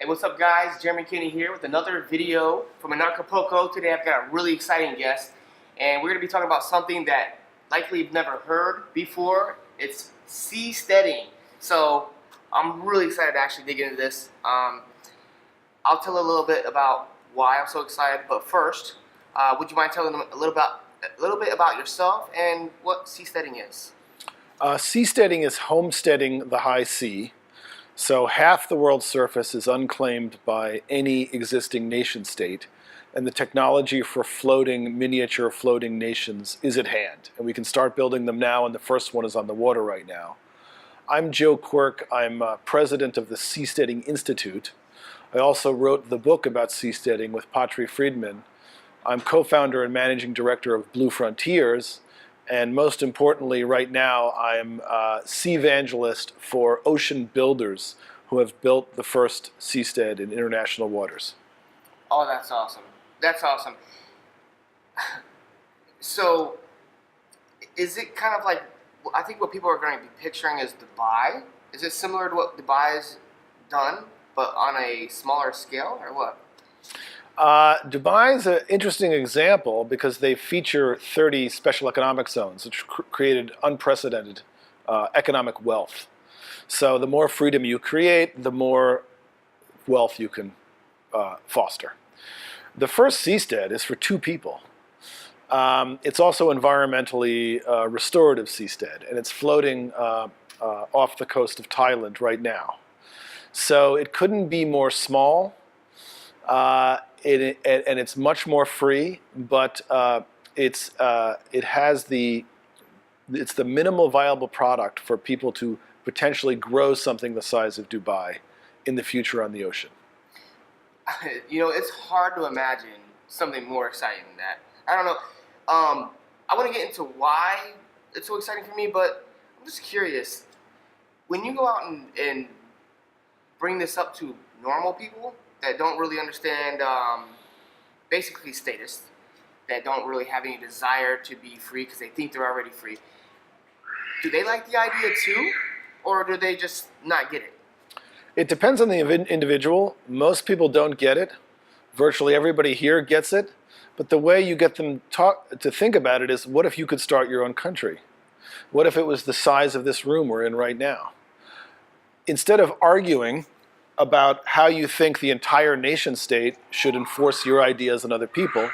Hey, what's up, guys? Jeremy Kinney here with another video from Acapulco. Today I've got a really exciting guest, and we're going to be talking about something that likely you've never heard before. It's seasteading. So I'm really excited to actually dig into this. I'll tell a little bit about why I'm so excited, but first, would you mind telling them a little bit about yourself and what seasteading is? Seasteading is homesteading the high sea. So half the world's surface is unclaimed by any existing nation state, and the technology for miniature floating nations is at hand. And we can start building them now, and the first one is on the water right now. I'm Joe Quirk. I'm president of the Seasteading Institute. I also wrote the book about seasteading with Patri Friedman. I'm co-founder and managing director of Blue Frontiers. And most importantly, right now, I'm a sea evangelist for ocean builders who have built the first seastead in international waters. Oh, that's awesome. That's awesome. So, is it kind of like, I think what people are going to be picturing is Dubai? Is it similar to what Dubai has done, but on a smaller scale, or what? Dubai is an interesting example because they feature 30 special economic zones, which created unprecedented economic wealth. So the more freedom you create, the more wealth you can foster. The first seastead is for 2 people. It's also environmentally restorative seastead, and it's floating off the coast of Thailand right now. So it couldn't be more small. And it's much more free, but it's the minimal viable product for people to potentially grow something the size of Dubai in the future on the ocean. You know, it's hard to imagine something more exciting than that. I don't know. I want to get into why it's so exciting for me, but I'm just curious. When you go out and bring this up to normal people that don't really understand basically status, that don't really have any desire to be free because they think they're already free, do they like the idea too, or do they just not get it? It depends on the individual. Most people don't get it. Virtually everybody here gets it. But the way you get them to think about it is, what if you could start your own country? What if it was the size of this room we're in right now? Instead of arguing about how you think the entire nation state should enforce your ideas on other people,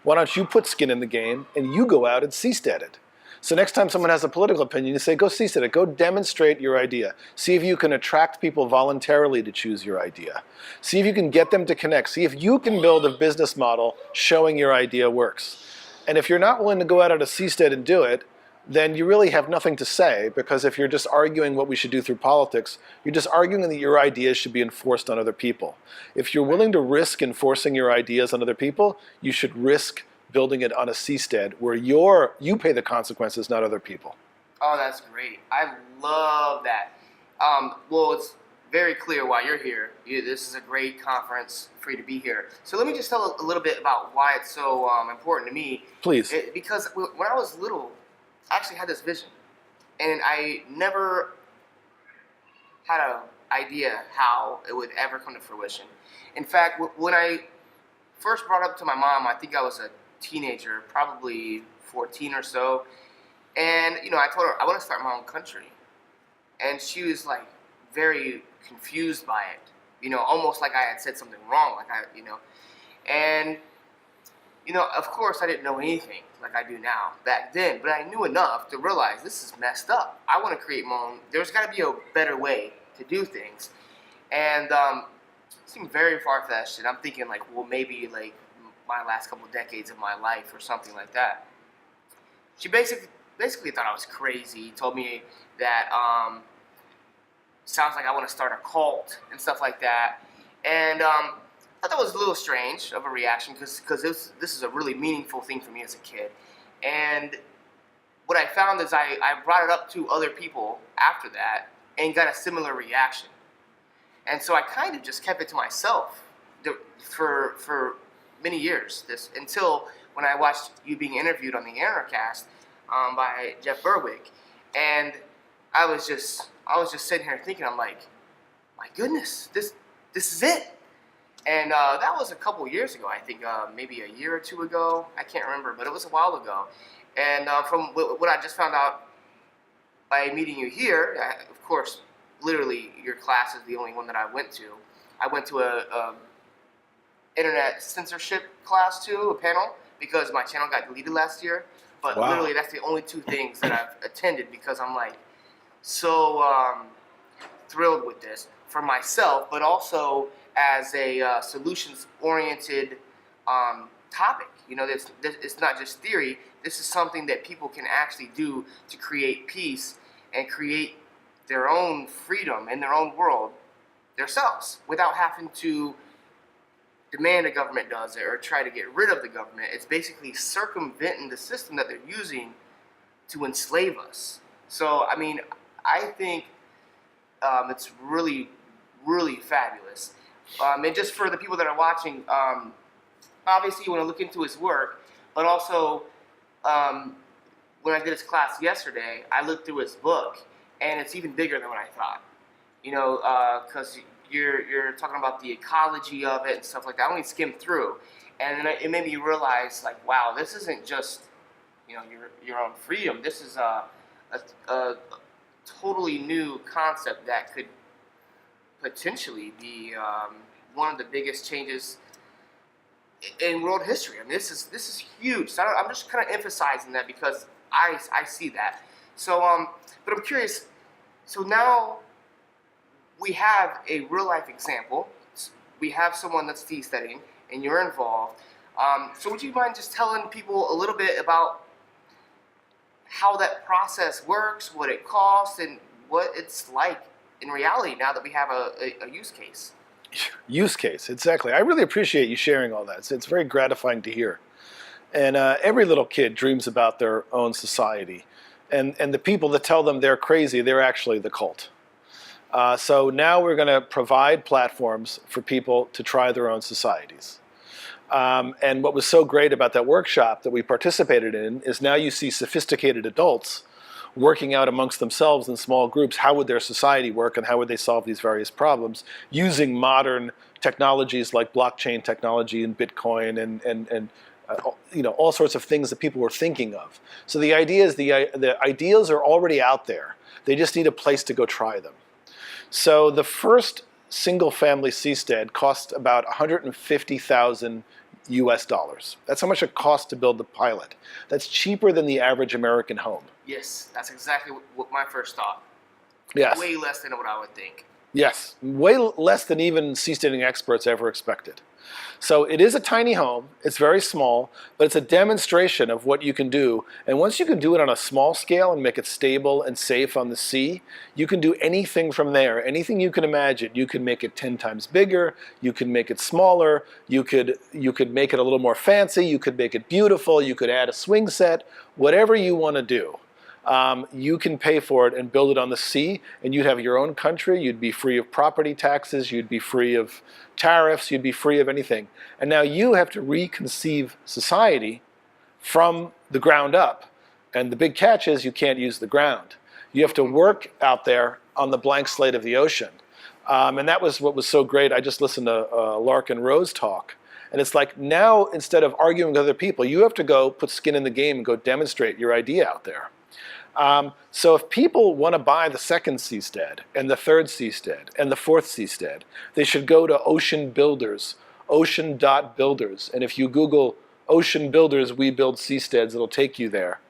why don't you put skin in the game and you go out and seastead it? So next time someone has a political opinion, you say, go seastead it, go demonstrate your idea. See if you can attract people voluntarily to choose your idea. See if you can get them to connect. See if you can build a business model showing your idea works. And if you're not willing to go out on a seastead and do it, then you really have nothing to say, because if you're just arguing what we should do through politics, you're just arguing that your ideas should be enforced on other people. If you're willing to risk enforcing your ideas on other people, you should risk building it on a seastead where you pay the consequences, not other people. Oh, that's great. I love that. Well, it's very clear why you're here. This is a great conference for you to be here. So let me just tell a little bit about why it's so important to me. Please. Because when I was little, I actually had this vision, and I never had an idea how it would ever come to fruition. In fact, when I first brought up to my mom, I think I was a teenager, probably 14 or so, and I told her I want to start my own country, and she was like very confused by it, almost like I had said something wrong, and of course I didn't know anything like I do now back then, but I knew enough to realize this is messed up. I want to create my own. There's got to be a better way to do things, and it seemed very far-fetched, and I'm thinking like, well, maybe like my last couple of decades of my life or something like that. She basically thought I was crazy, told me that sounds like I want to start a cult and stuff like that, and I thought that was a little strange of a reaction because this is a really meaningful thing for me as a kid. And what I found is I brought it up to other people after that and got a similar reaction. And so I kind of just kept it to myself for many years, until when I watched you being interviewed on the Intercast by Jeff Berwick. And I was just sitting here thinking, I'm like, my goodness, this is it. And that was a couple years ago, I think, maybe a year or two ago. I can't remember, but it was a while ago. And from what I just found out by meeting you here, of course, literally your class is the only one that I went to. I went to a internet censorship class too, a panel, because my channel got deleted last year. But Wow. literally, that's the only two things that I've attended because I'm like so thrilled with this for myself, but also as a solutions-oriented topic. You know, it's not just theory. This is something that people can actually do to create peace and create their own freedom in their own world themselves without having to demand a government does it or try to get rid of the government. It's basically circumventing the system that they're using to enslave us. So, I mean, I think it's really, really fabulous. And just for the people that are watching, obviously you want to look into his work, but also when I did his class yesterday, I looked through his book, and it's even bigger than what I thought. You know, because you're talking about the ecology of it and stuff like that. I only skimmed through, and then it made me realize, like, wow, this isn't just, you know, your own freedom. This is a totally new concept that could potentially be one of the biggest changes in world history. I mean, this is huge. So I'm just kind of emphasizing that because I see that. So but I'm curious. So now we have a real life example. We have someone that's seasteading, and you're involved. So would you mind just telling people a little bit about how that process works, what it costs, and what it's like in reality now that we have a use case? Use case, exactly. I really appreciate you sharing all that. It's very gratifying to hear. And every little kid dreams about their own society. And the people that tell them they're crazy, they're actually the cult. So now we're going to provide platforms for people to try their own societies. And what was so great about that workshop that we participated in is now you see sophisticated adults working out amongst themselves in small groups how would their society work and how would they solve these various problems using modern technologies like blockchain technology and Bitcoin and you know, all sorts of things that people were thinking of. So the idea is the ideas are already out there. They just need a place to go try them. So the first single family seastead cost about 150,000 US dollars. That's how much it costs to build the pilot. That's cheaper than the average American home. Yes, that's exactly what my first thought. Yes. Way less than what I would think. Yes, way less than even seasteading experts ever expected. So it is a tiny home, it's very small, but it's a demonstration of what you can do. And once you can do it on a small scale and make it stable and safe on the sea, you can do anything from there, anything you can imagine. You can make it 10 times bigger, you can make it smaller, you could make it a little more fancy, you could make it beautiful, you could add a swing set, whatever you want to do. You can pay for it and build it on the sea, and you'd have your own country, you'd be free of property taxes, you'd be free of tariffs, you'd be free of anything. And now you have to reconceive society from the ground up. And the big catch is you can't use the ground. You have to work out there on the blank slate of the ocean. And that was what was so great. I just listened to Lark and Rose talk. And it's like now, instead of arguing with other people, you have to go put skin in the game and go demonstrate your idea out there. So if people want to buy the second seastead and the third seastead and the fourth seastead, they should go to Ocean Builders, ocean.builders. And if you Google Ocean Builders, we build seasteads, it'll take you there.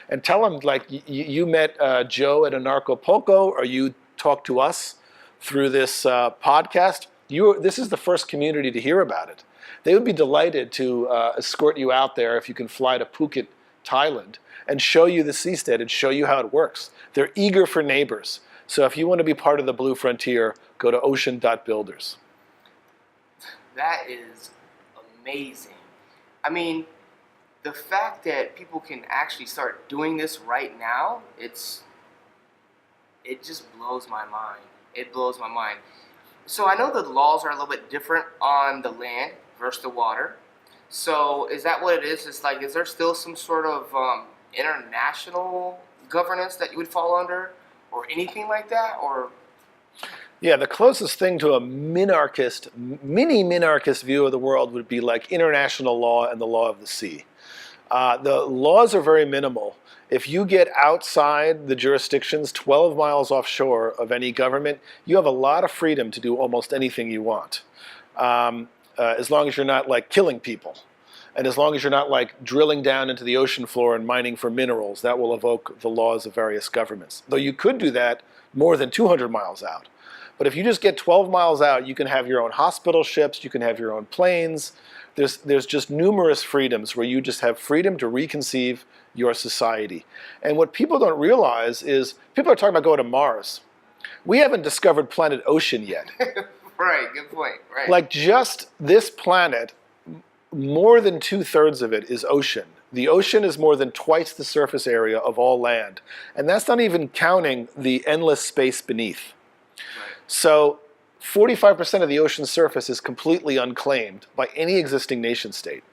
And tell them, like, you met Joe at Anarchapulco, or you talked to us through this podcast. This is the first community to hear about it. They would be delighted to escort you out there if you can fly to Phuket, Thailand, and show you the seastead and show you how it works. They're eager for neighbors. So if you want to be part of the Blue Frontier, go to ocean.builders. That is amazing. I mean, the fact that people can actually start doing this right now, it just blows my mind. It blows my mind. So I know the laws are a little bit different on the land versus the water. So is that what it is? It's like, is there still some sort of international governance that you would fall under, or anything like that, or? Yeah, the closest thing to a minarchist, mini minarchist view of the world would be like international law and the law of the sea. The laws are very minimal. If you get outside the jurisdictions 12 miles offshore of any government, you have a lot of freedom to do almost anything you want, as long as you're not like killing people. And as long as you're not like drilling down into the ocean floor and mining for minerals, that will evoke the laws of various governments. Though you could do that more than 200 miles out. But if you just get 12 miles out, you can have your own hospital ships, you can have your own planes. There's just numerous freedoms where you just have freedom to reconceive your society. And what people don't realize is people are talking about going to Mars. We haven't discovered planet Ocean yet. Right, good point. Right. Like just this planet, more than 2/3 of it is ocean. The ocean is more than twice the surface area of all land. And that's not even counting the endless space beneath. Right. So 45% of the ocean's surface is completely unclaimed by any existing nation state.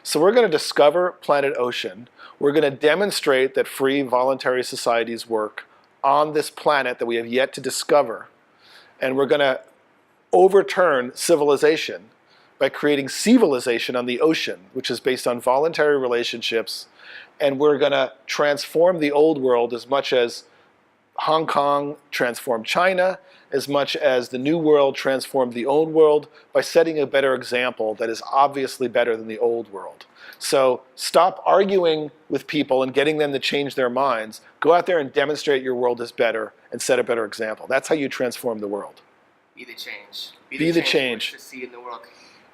So we're going to discover planet Ocean. We're going to demonstrate that free voluntary societies work on this planet that we have yet to discover. And we're going to overturn civilization by creating civilization on the ocean, which is based on voluntary relationships. And we're going to transform the old world as much as Hong Kong transformed China, as much as the New World transformed the Old World, by setting a better example that is obviously better than the Old World. So stop arguing with people and getting them to change their minds. Go out there and demonstrate your world is better and set a better example. That's how you transform the world. Be the change. Be the change. To see in the world.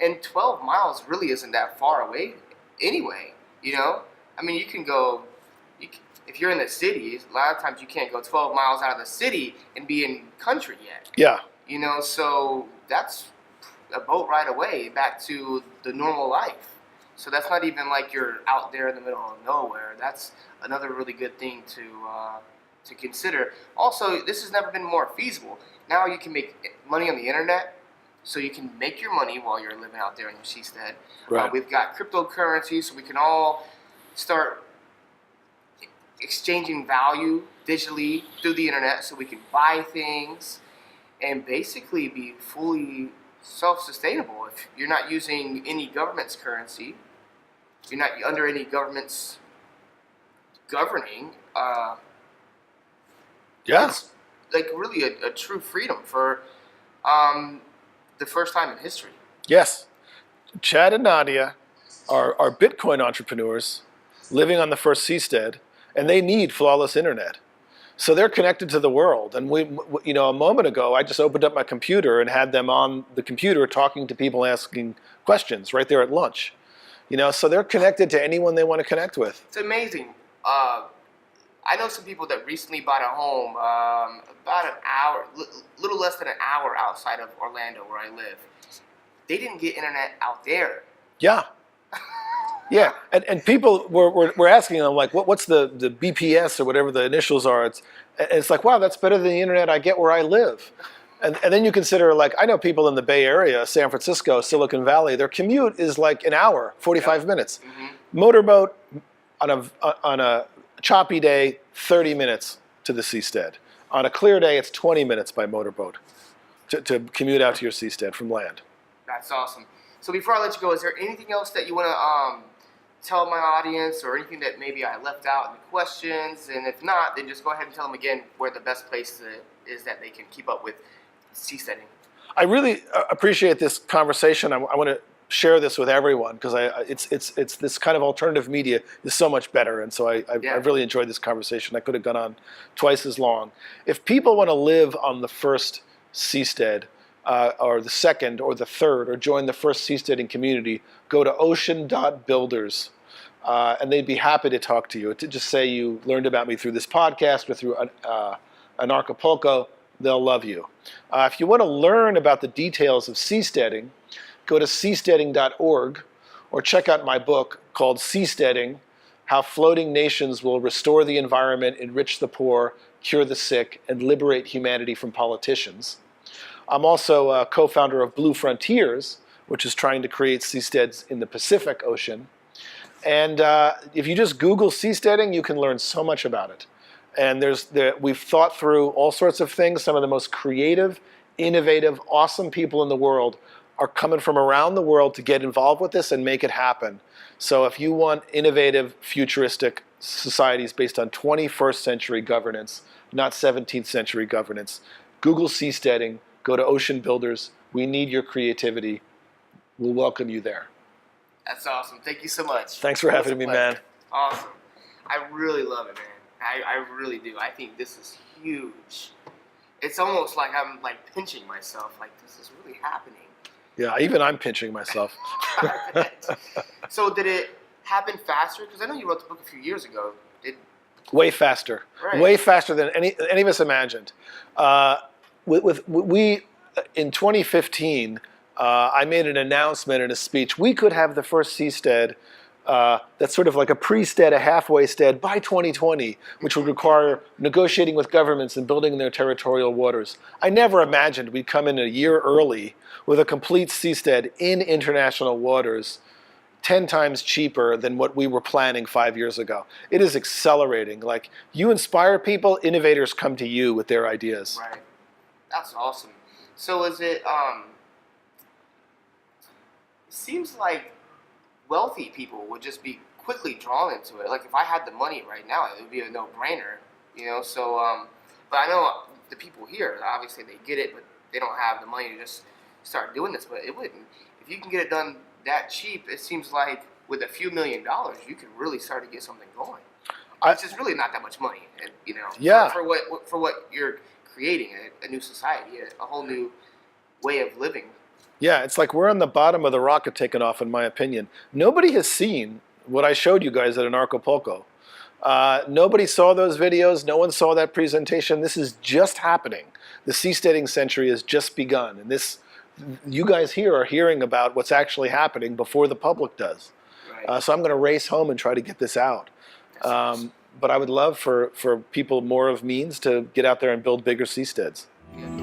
And 12 miles really isn't that far away anyway, you know? I mean, you can go, if you're in the city, a lot of times you can't go 12 miles out of the city and be in country yet. Yeah. You know, so that's a boat ride away back to the normal life. So that's not even like you're out there in the middle of nowhere. That's another really good thing to consider. Also, this has never been more feasible. Now you can make money on the internet. So you can make your money while you're living out there in your seastead. Right. We've got cryptocurrency, so we can all start exchanging value digitally through the internet, so we can buy things and basically be fully self-sustainable. If you're not using any government's currency, you're not under any government's governing. Yeah. It's like really a true freedom for the first time in history. Yes. Chad and Nadia are Bitcoin entrepreneurs living on the first seastead, and they need flawless internet. So they're connected to the world. And a moment ago, I just opened up my computer and had them on the computer talking to people, asking questions right there at lunch. So they're connected to anyone they want to connect with. It's amazing. I know some people that recently bought a home about an hour, little less than an hour outside of Orlando, where I live. They didn't get internet out there. Yeah. Yeah, and people were asking them, like, what's the BPS or whatever the initials are? It's like, wow, that's better than the internet I get where I live. And then you consider, like, I know people in the Bay Area, San Francisco, Silicon Valley, their commute is like an hour, 45 minutes. Mm-hmm. Motorboat on a choppy day, 30 minutes to the seastead. On a clear day, it's 20 minutes by motorboat to commute out to your seastead from land. That's awesome. So before I let you go, is there anything else that you want to tell my audience, or anything that maybe I left out in the questions? And if not, then just go ahead and tell them again where the best place is that they can keep up with seasteading. I really appreciate this conversation. I want to share this with everyone, because it's this kind of alternative media is so much better, and so I've really enjoyed this conversation. I could have gone on twice as long. If people want to live on the first seastead, or the second or the third, or join the first seasteading community, go to ocean.builders, and they'd be happy to talk to you. To just say you learned about me through this podcast or through an Acapulco, they'll love you. If you want to learn about the details of seasteading, go to seasteading.org, or check out my book called Seasteading: How Floating Nations Will Restore the Environment, Enrich the Poor, Cure the Sick, and Liberate Humanity from Politicians. I'm also a co-founder of Blue Frontiers, which is trying to create seasteads in the Pacific Ocean. And if you just Google seasteading, you can learn so much about it. And we've thought through all sorts of things. Some of the most creative, innovative, awesome people in the world are coming from around the world to get involved with this and make it happen. So if you want innovative, futuristic societies based on 21st century governance, not 17th century governance, Google Seasteading, go to Ocean Builders. We need your creativity. We'll welcome you there. That's awesome. Thank you so much. Thanks for having me, man. Awesome. I really love it, man. I really do. I think this is huge. It's almost like I'm like pinching myself. Like, this is really happening. Yeah, even I'm pinching myself. So did it happen faster? Because I know you wrote the book a few years ago. Way faster. Right. Way faster than any of us imagined. We in 2015, I made an announcement in a speech. We could have the first seastead that's sort of like a pre-stead, a halfway stead by 2020, which would require negotiating with governments and building in their territorial waters. I never imagined we'd come in a year early with a complete seastead in international waters, 10 times cheaper than what we were planning 5 years ago. It is accelerating. Like, you inspire people, innovators come to you with their ideas. Right. That's awesome. So is it, seems like wealthy people would just be quickly drawn into it. Like, if I had the money right now, it would be a no-brainer, you know? So, but I know the people here, obviously they get it, but they don't have the money to just start doing this. But it wouldn't. If you can get it done that cheap, it seems like with a few $1 million, you could really start to get something going. Which is really not that much money, you know. Yeah. For what you're creating, a new society, a whole new way of living. Yeah, it's like we're on the bottom of the rocket taking off, in my opinion. Nobody has seen what I showed you guys at Anarchapulco. Nobody saw those videos. No one saw that presentation. This is just happening. The seasteading century has just begun, and this, you guys here are hearing about what's actually happening before the public does. Right. So I'm going to race home and try to get this out. Awesome. But I would love for people more of means to get out there and build bigger seasteads. Yeah.